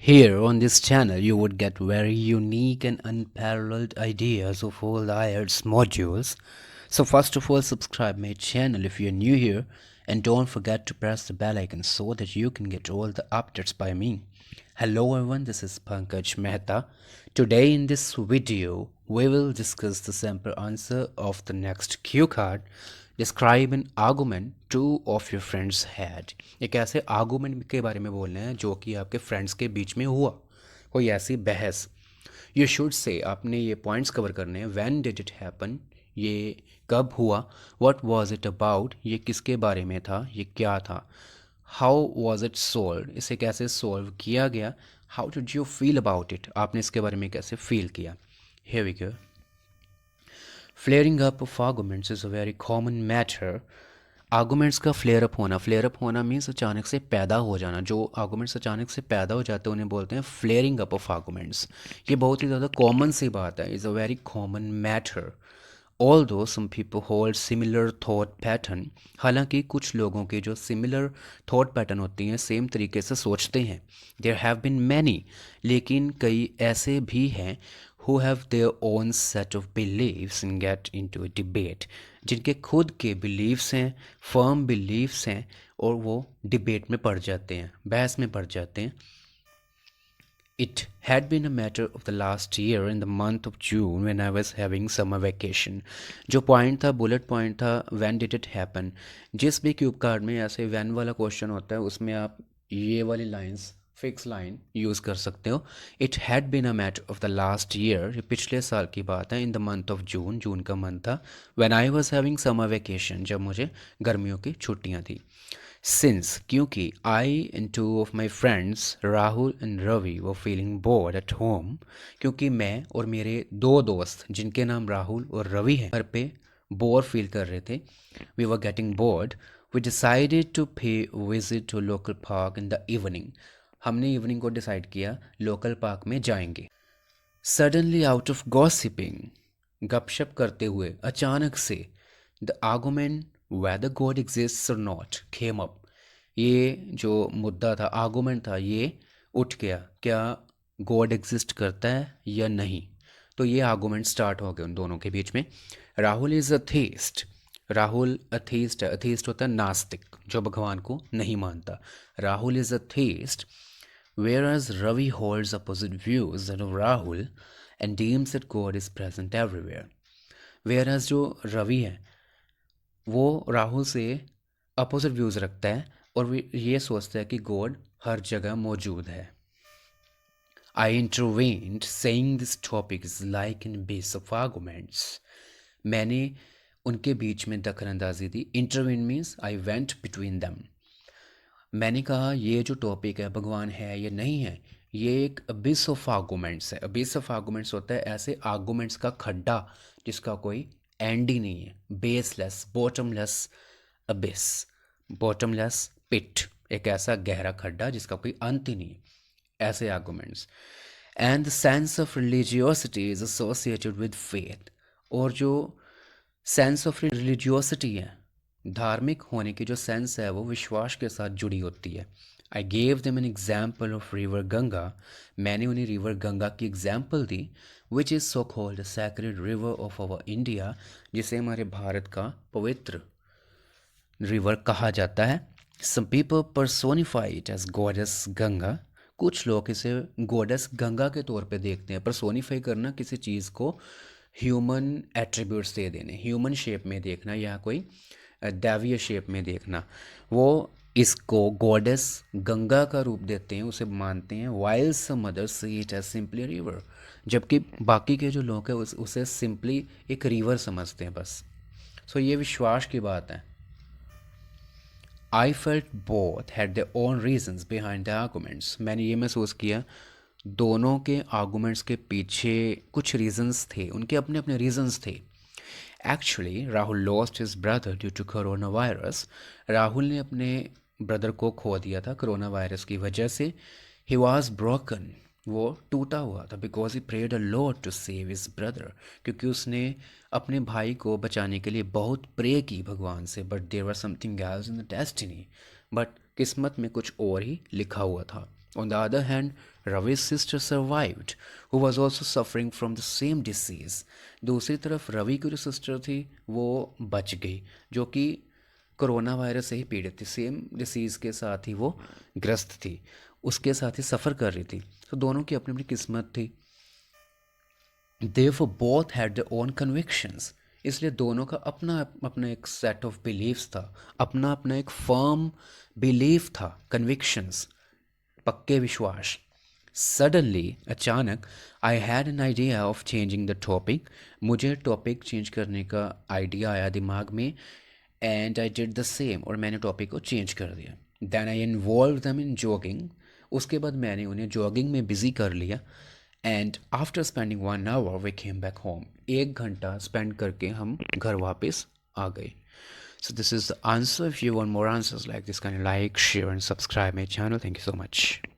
Here on this channel, you would get very unique and unparalleled ideas of all the IELTS modules. So first of all, subscribe my channel if you're new here, and don't forget to press the bell icon so that you can get all the updates by me. Hello everyone, this is Pankaj Mehta. Today in this video, we will discuss the sample answer of the next cue card. Describe N argument two of your friends had. एक ऐसे argument के बारे में बोलना है जो कि आपके फ्रेंड्स के बीच में हुआ, कोई ऐसी बहस। यू शुड से आपने ये पॉइंट्स कवर करने हैं। व्हेन डिड इट हैपन, ये कब हुआ। व्हाट वाज इट अबाउट, ये किसके बारे में था, ये क्या था। हाउ वाज इट सॉल्व, इसे कैसे सॉल्व किया गया। How did you feel about it, आपने इसके बारे में कैसे फील किया। Here we go. Flaring up of arguments is a very common matter. Arguments का फ्लेयर अप होना मीन्स अचानक से पैदा हो जाना। जो आर्गूमेंट्स अचानक से पैदा हो जाते हैं उन्हें बोलते हैं फ्लेयरिंग अप ऑफ आर्गूमेंट्स। ये बहुत ही ज़्यादा कॉमन सी बात है, is a very common matter. Although some people hold similar thought pattern, हालांकि कुछ लोगों के जो सिमिलर थॉट पैटर्न होती हैं, सेम तरीके से सोचते हैं। देयर हैव बिन मैनी, लेकिन कई ऐसे भी हैं who have their own set of beliefs and get into a debate, जिनके खुद के beliefs हैं, firm beliefs हैं, और वो डिबेट में पड़ जाते हैं, बहस में पड़ जाते हैं। It had been a matter of the last year in the month of June when I was having summer vacation. जो पॉइंट था, बुलेट पॉइंट था, when did it happen। जिस भी क्यूब कार्ड में ऐसे when वाला क्वेश्चन होता है उसमें आप ये वाली लाइंस, फिक्स लाइन यूज़ कर सकते हो। It had been a matter of the last year, ये पिछले साल की बात है। In the month of June, June का मंथ था। When I was having summer vacation, जब मुझे गर्मियों की छुट्टियां थी। सिंस, क्योंकि I and two of my friends Rahul and Ravi वो फीलिंग बोर्ड एट होम, क्योंकि मैं और मेरे दो दोस्त जिनके नाम राहुल और रवि हैं घर पे बोर फील कर रहे थे, we were getting bored, we decided to pay visit to local park in the evening. हमने इवनिंग को डिसाइड किया लोकल पार्क में जाएंगे। सडनली आउट ऑफ गॉसिपिंग, गपशप करते हुए अचानक से, the argument whether God exists और नॉट केम अप। ये जो मुद्दा था, आर्गूमेंट था, ये उठ गया, क्या गॉड एग्जिस्ट करता है या नहीं। तो ये आर्गूमेंट स्टार्ट हो गए उन दोनों के बीच में। Rahul is atheist, Rahul atheist है। अथीस्ट होता है नास्तिक, जो भगवान को नहीं मानता। Rahul is atheist, whereas Ravi holds opposite views than Rahul and deems that God is present everywhere. Whereas जो रवि है वो राहुल से अपोजिट व्यूज़ रखता है और वो ये सोचता है कि गॉड हर जगह मौजूद है। I intervened saying this topic is like in base of arguments. मैंने उनके बीच में दखलंदाजी दी। Intervene means I went between them. मैंने कहा ये जो टॉपिक है, भगवान है या नहीं है, ये एक अबिस ऑफ आर्गूमेंट्स है। अबिस ऑफ आर्गूमेंट्स होता है ऐसे आर्गूमेंट्स का खड्डा जिसका कोई एंड ही नहीं है। बेसलेस, बॉटमलेस अबिस, बॉटमलेस पिट, एक ऐसा गहरा खड्डा जिसका कोई अंत ही नहीं है, ऐसे arguments. And the sense of religiosity is associated with faith, और जो सेंस ऑफ रिलीजियोसिटी है, धार्मिक होने की जो सेंस है, वो विश्वास के साथ जुड़ी होती है। I gave them an example of river Ganga, मैंने उन्हें रिवर गंगा की एग्जाम्पल दी, which is so called the sacred river of our India, जिसे हमारे भारत का पवित्र रिवर कहा जाता है। Some people personify it as goddess Ganga, कुछ लोग इसे गॉडेस गंगा के तौर पे देखते हैं। पर्सोनिफाई करना, किसी चीज़ को ह्यूमन एट्रीब्यूट्स दे देने, ह्यूमन शेप में देखना या कोई दैवीय शेप में देखना, वो इसको गॉडेस गंगा का रूप देते हैं, उसे मानते हैं। While some others see it as simply river, जबकि बाकी के जो लोग हैं उसे सिंपली एक रिवर समझते हैं बस। सो ये विश्वास की बात है। I felt both had their own reasons behind the arguments, मैंने ये महसूस किया दोनों के आर्गूमेंट्स के पीछे कुछ रीजंस थे, उनके अपने अपने रीजंस थे। Actually Rahul lost his brother due to corona virus, Rahul ने अपने ब्रदर को खो दिया था कोरोना वायरस की वजह से। ही वॉज ब्रोकन, वो टूटा हुआ था। Because he prayed a lot to save his brother, क्योंकि उसने अपने भाई को बचाने के लिए बहुत प्रे की भगवान से। But there was something else in the destiny, but किस्मत में कुछ और ही लिखा हुआ था। On the other hand, Ravi's sister survived, who was also suffering from the same disease. दूसरी तरफ रवि की जो सिस्टर थी वो बच गई, जो कि कोरोना वायरस से ही पीड़ित थी, सेम डिसीज़ के साथ ही वो ग्रस्त थी, उसके साथ ही सफ़र कर रही थी। तो दोनों की अपनी अपनी किस्मत थी। Therefore both had their own convictions, इसलिए दोनों का अपना अपना एक सेट ऑफ बिलीव्स था, अपना अपना एक फर्म बिलीफ था, कन्विक्शंस, पक्के विश्वास। सडनली अचानक I had an idea of changing the topic, मुझे टॉपिक चेंज करने का आइडिया आया दिमाग में, and I did the same, और मैंने टॉपिक को चेंज कर दिया। देन आई इन्वॉल्व दम इन जॉगिंग, उसके बाद मैंने उन्हें जॉगिंग में बिज़ी कर लिया। And after spending 1 hour we came back home, 1 घंटा स्पेंड करके हम घर वापस आ गए। So this is the answer. If you want more answers like this, kind of like, share and subscribe my channel. Thank you so much.